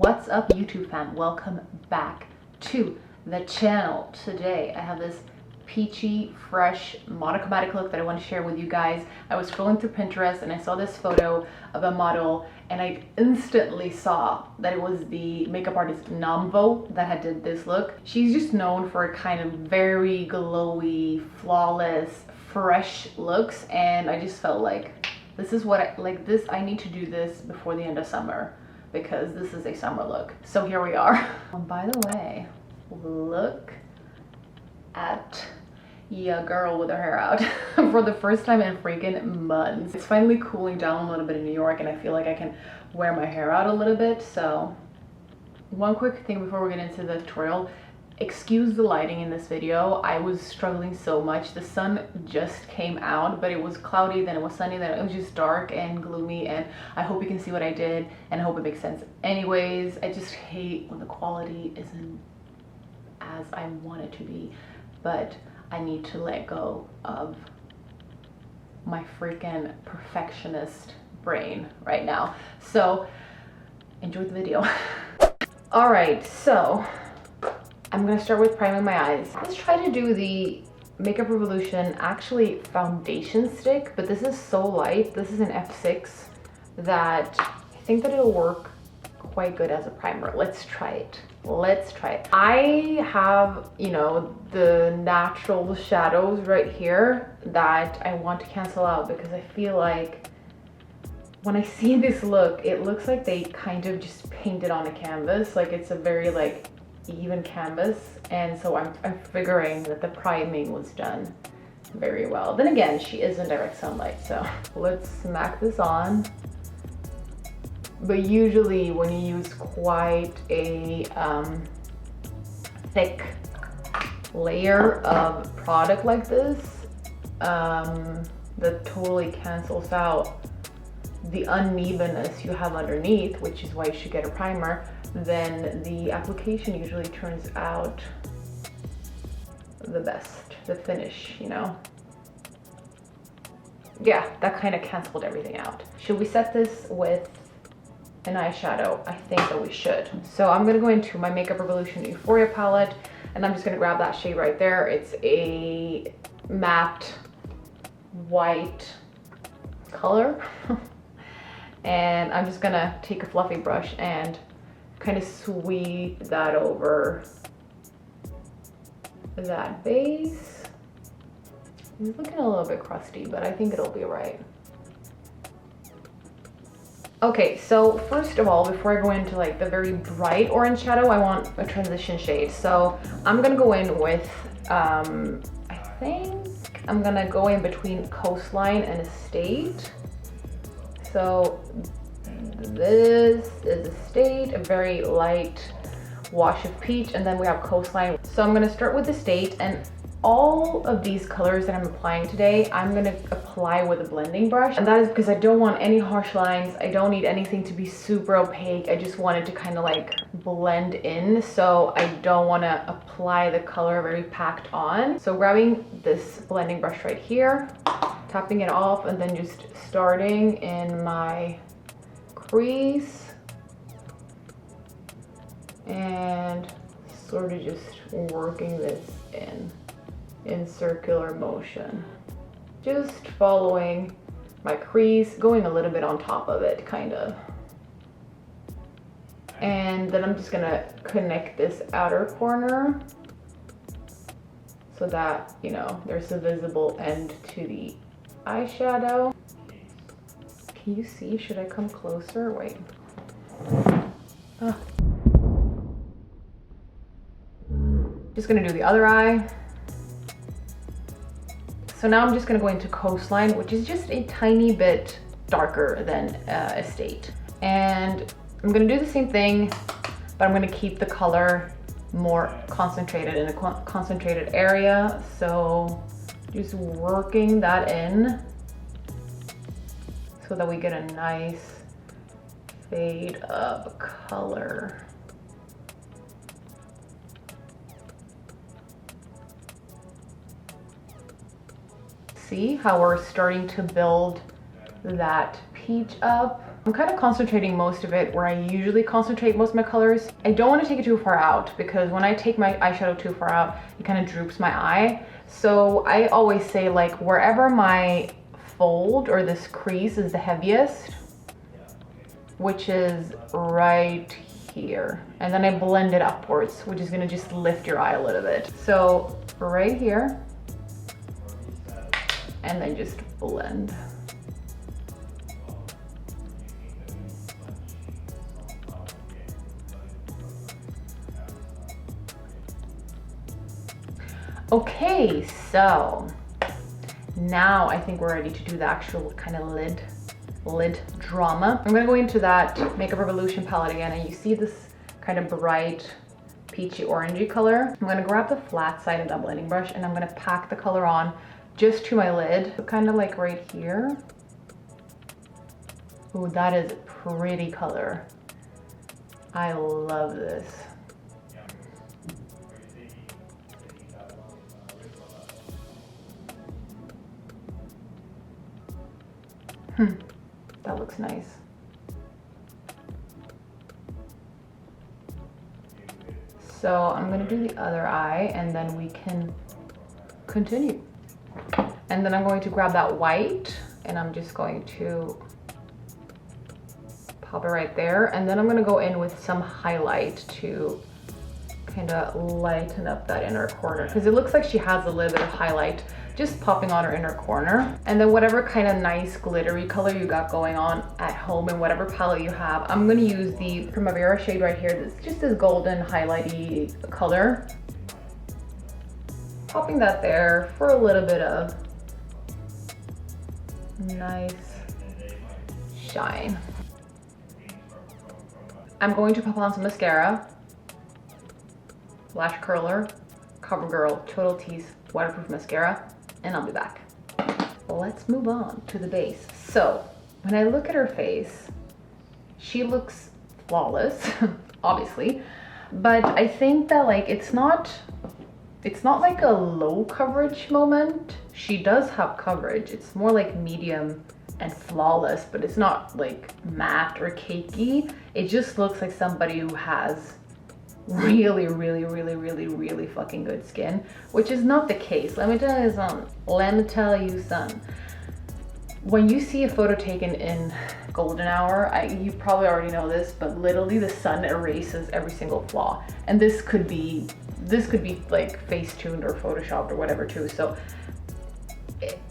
What's up, YouTube fam? Welcome back to the channel. Today I have this peachy, fresh, monochromatic look that I want to share with you guys. I was scrolling through Pinterest and I saw this photo of a model and I instantly saw that it was the makeup artist Namvo that had did this look. She's just known for kind of very glowy, flawless, fresh looks, and I just felt like this is what I need to do this before the end of summer, because this is a summer look. So here we are. By the way, look at ya girl with her hair out for the first time in freaking months. It's finally cooling down a little bit in New York and I feel like I can wear my hair out a little bit. So one quick thing before we get into the tutorial. Excuse the lighting in this video. I was struggling so much. The sun just came out, but it was cloudy, then it was sunny, then it was just dark and gloomy, and I hope you can see what I did and I hope it makes sense. Anyways, I just hate when the quality isn't as I want it to be, but I need to let go of my freaking perfectionist brain right now. So enjoy the video. All right, so I'm gonna start with priming my eyes. Let's try to do the Makeup Revolution actually foundation stick, but this is so light. This is an F6 that I think that it'll work quite good as a primer. Let's try it. Let's try it. I have, you know, the natural shadows right here that I want to cancel out because I feel like when I see this look, it looks like they kind of just painted on a canvas. Like it's a very like even canvas, and so I'm figuring that the priming was done very well. Then again, she is in direct sunlight, so let's smack this on. But usually when you use quite a thick layer of product like this, that totally cancels out the unevenness you have underneath, which is why you should get a primer. Then the application usually turns out the best, the finish, you know? Yeah, that kind of canceled everything out. Should we set this with an eyeshadow? I think that we should. So I'm gonna go into my Makeup Revolution Euphoria palette, and I'm just gonna grab that shade right there. It's a matte white color. And I'm just gonna take a fluffy brush and kind of sweep that over that base. It's looking a little bit crusty, but I think it'll be right. Okay, so first of all, before I go into like the very bright orange shadow, I want a transition shade. So I'm gonna go in with, I think I'm gonna go in between Coastline and Estate. So this is Estate, a very light wash of peach, and then we have Coastline. So I'm gonna start with Estate, and all of these colors that I'm applying today, I'm gonna apply with a blending brush. And that is because I don't want any harsh lines. I don't need anything to be super opaque. I just want it to kind of like blend in. So I don't wanna apply the color very packed on. So grabbing this blending brush right here, tapping it off, and then just starting in my crease and sort of just working this in circular motion, just following my crease, going a little bit on top of it kind of, and then I'm just gonna connect this outer corner so that, you know, there's a visible end to the eyeshadow. Can you see? Should I come closer? Wait. Just gonna do the other eye. So now I'm just gonna go into Coastline, which is just a tiny bit darker than Estate. And I'm gonna do the same thing, but I'm gonna keep the color more concentrated in a concentrated area. So just working that in so that we get a nice fade of color. See how we're starting to build that peach up? I'm kind of concentrating most of it where I usually concentrate most of my colors. I don't want to take it too far out because when I take my eyeshadow too far out, it kind of droops my eye. So I always say like wherever my fold or this crease is the heaviest, which is right here. And then I blend it upwards, which is gonna just lift your eye a little bit. So right here, and then just blend. Okay, so now I think we're ready to do the actual kind of lid drama. I'm gonna go into that Makeup Revolution palette again, and you see this kind of bright peachy orangey color. I'm gonna grab the flat side of that blending brush and I'm gonna pack the color on just to my lid, so kind of like right here. Oh, that is a pretty color. I love this. That looks nice. So I'm gonna do the other eye and then we can continue. And then I'm going to grab that white and I'm just going to pop it right there. And then I'm gonna go in with some highlight to kind of lighten up that inner corner because it looks like she has a little bit of highlight just popping on her inner corner. And then whatever kind of nice glittery color you got going on at home in whatever palette you have, I'm gonna use the Primavera shade right here. That's just this golden highlighty color. Popping that there for a little bit of nice shine. I'm going to pop on some mascara, lash curler, CoverGirl Total Tease waterproof mascara, and I'll be back. Let's move on to the base. So when I look at her face, she looks flawless, obviously, but I think that like it's not like a low coverage moment. She does have coverage. It's more like medium and flawless, but it's not like matte or cakey. It just looks like somebody who has really fucking good skin, which is not the case. Let me tell you something. Let me tell you something. When you see a photo taken in golden hour, you probably already know this, but literally the sun erases every single flaw. And this could be like face-tuned or photoshopped or whatever too. So,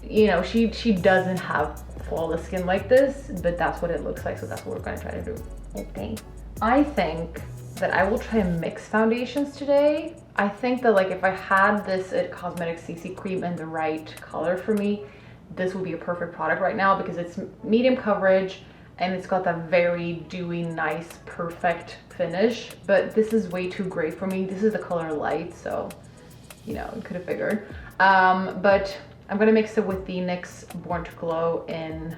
you know, she doesn't have flawless skin like this, but that's what it looks like. So that's what we're gonna try to do. Okay. I think that I will try and mix foundations today. I think that like if I had this at Cosmetics CC cream in the right color for me, this would be a perfect product right now because it's medium coverage and it's got that very dewy, nice, perfect finish. But this is way too gray for me. This is the color light, so you know, you could have figured. But I'm gonna mix it with the NYX Born to Glow in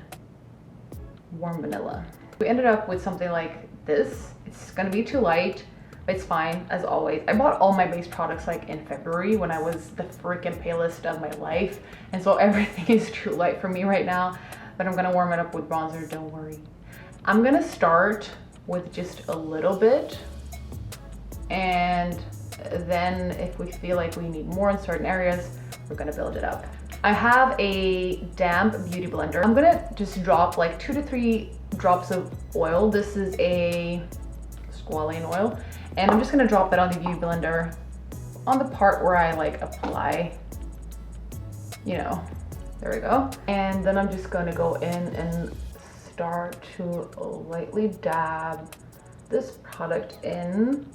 Warm Vanilla. We ended up with something like this. It's gonna be too light, but it's fine as always. I bought all my base products like in February when I was the freaking palest of my life, and so everything is too light for me right now, but I'm gonna warm it up with bronzer, don't worry. I'm gonna start with just a little bit, and then if we feel like we need more in certain areas, we're gonna build it up. I have a damp beauty blender. I'm gonna just drop like 2 to 3 drops of oil. This is a squalane oil, and I'm just gonna drop it on the beauty blender on the part where I like apply, you know, there we go. And then I'm just gonna go in and start to lightly dab this product in.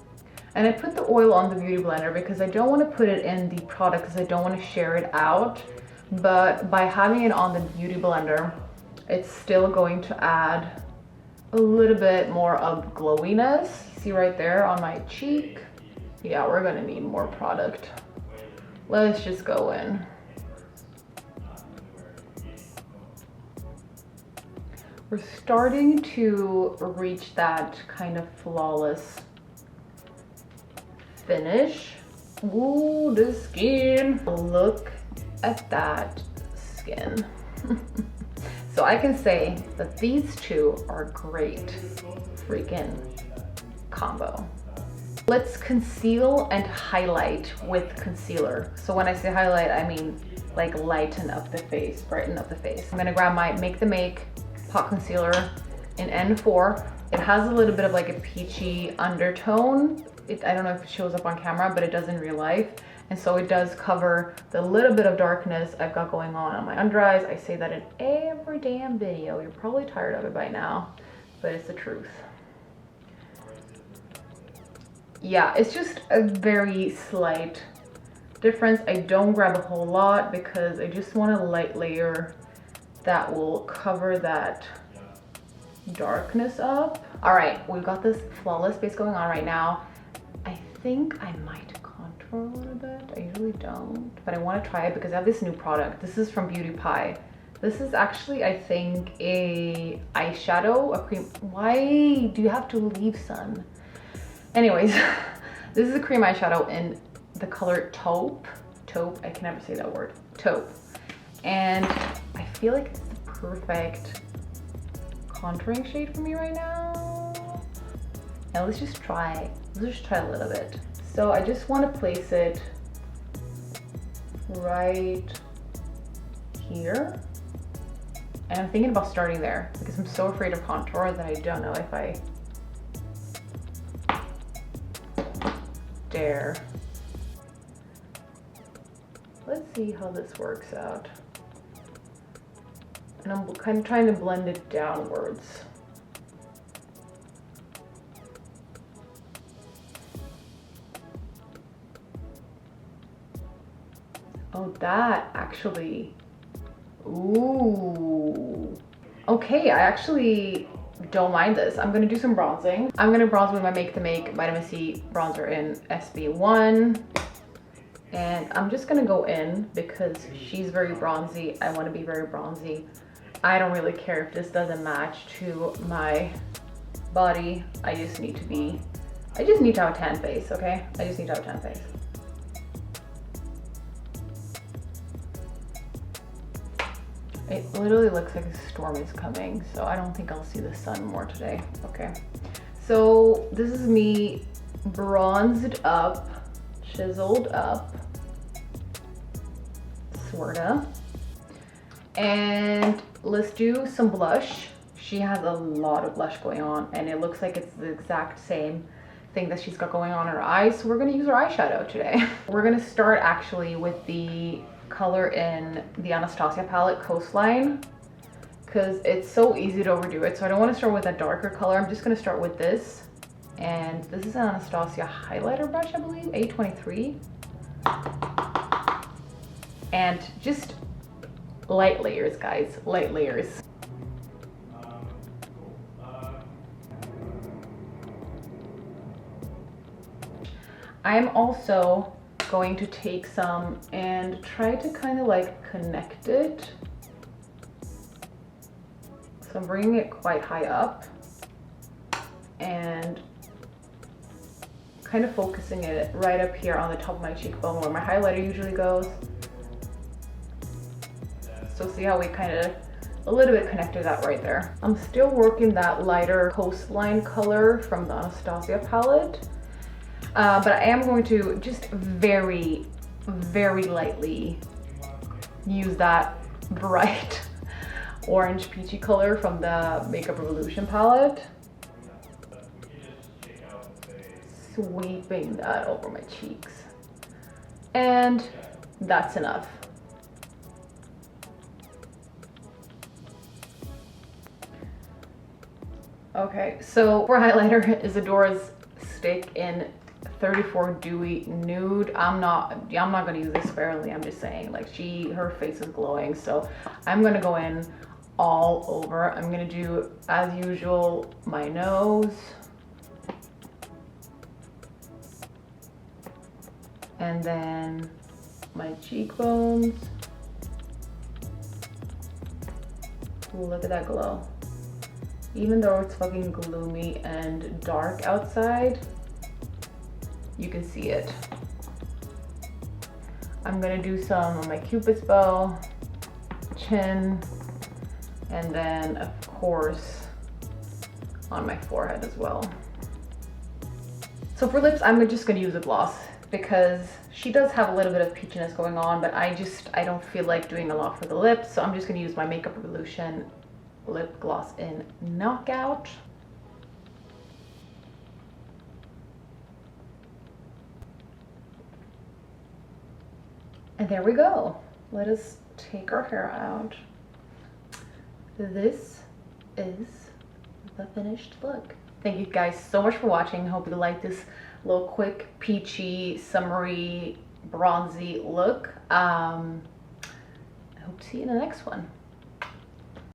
And I put the oil on the beauty blender because I don't want to put it in the product because I don't want to share it out. But by having it on the beauty blender, it's still going to add a little bit more of glowiness. See right there on my cheek? Yeah, we're gonna need more product. Let's just go in. We're starting to reach that kind of flawless finish. Ooh, the skin. Look at that skin. So I can say that these two are great freaking combo. Let's conceal and highlight with concealer. So when I say highlight, I mean like lighten up the face, brighten up the face. I'm gonna grab my Make the Make pot concealer in N4. It has a little bit of like a peachy undertone. I don't know if it shows up on camera, but it does in real life. And so it does cover the little bit of darkness I've got going on my under eyes. I say that in every damn video. You're probably tired of it by now, but it's the truth. Yeah, it's just a very slight difference. I don't grab a whole lot because I just want a light layer that will cover that darkness up. All right, we've got this flawless base going on right now. I think I might contour a little bit. I usually don't, but I want to try it because I have this new product. This is from Beauty Pie. This is actually, I think, a eyeshadow, a cream. Why do you have to leave, son? Anyways, this is a cream eyeshadow in the color Taupe. Taupe, I can never say that word. Taupe. And I feel like it's the perfect contouring shade for me right now. Now let's just try a little bit. So I just want to place it right here. And I'm thinking about starting there because I'm so afraid of contour that I don't know if I dare. Let's see how this works out. And I'm kind of trying to blend it downwards. Oh, that actually, ooh. Okay, I actually don't mind this. I'm gonna do some bronzing. I'm gonna bronze with my Make the Make Vitamin C bronzer in SB1. And I'm just gonna go in because she's very bronzy. I wanna be very bronzy. I don't really care if this doesn't match to my body. I just need to have a tan face, okay? I just need to have a tan face. It literally looks like a storm is coming, so I don't think I'll see the sun more today. Okay, so this is me bronzed up, chiseled up, sorta. And let's do some blush. She has a lot of blush going on, and it looks like it's the exact same thing that she's got going on in her eyes, so we're gonna use her eyeshadow today. We're gonna start actually with the color in the Anastasia palette, Coastline, because it's so easy to overdo it. So I don't want to start with a darker color. I'm just going to start with this, and this is an Anastasia highlighter brush, I believe, A23, and just light layers, guys, light layers. I'm also going to take some and try to kind of like connect it. So I'm bringing it quite high up and kind of focusing it right up here on the top of my cheekbone where my highlighter usually goes. So see how we kind of a little bit connected that right there. I'm still working that lighter Coastline color from the Anastasia palette. But I am going to just very, very lightly use that bright orange peachy color from the Makeup Revolution palette. Sweeping that over my cheeks. And that's enough. Okay, so for highlighter, Isadora's stick in 34 Dewy Nude. I'm not gonna use this sparingly. I'm just saying, like, her face is glowing, so I'm gonna go in all over. I'm gonna do, as usual, my nose, and then my cheekbones. Ooh, look at that glow. Even though it's fucking gloomy and dark outside, you can see it. I'm gonna do some of my Cupid's bow, chin, And then of course on my forehead as well. So for lips, I'm just gonna use a gloss because she does have a little bit of peachiness going on, but I don't feel like doing a lot for the lips. So I'm just gonna use my Makeup Revolution lip gloss in Knockout. And there we go. Let us take our hair out. This is the finished look. Thank you guys so much for watching. I hope you like this little quick peachy, summery, bronzy look. I hope to see you in the next one.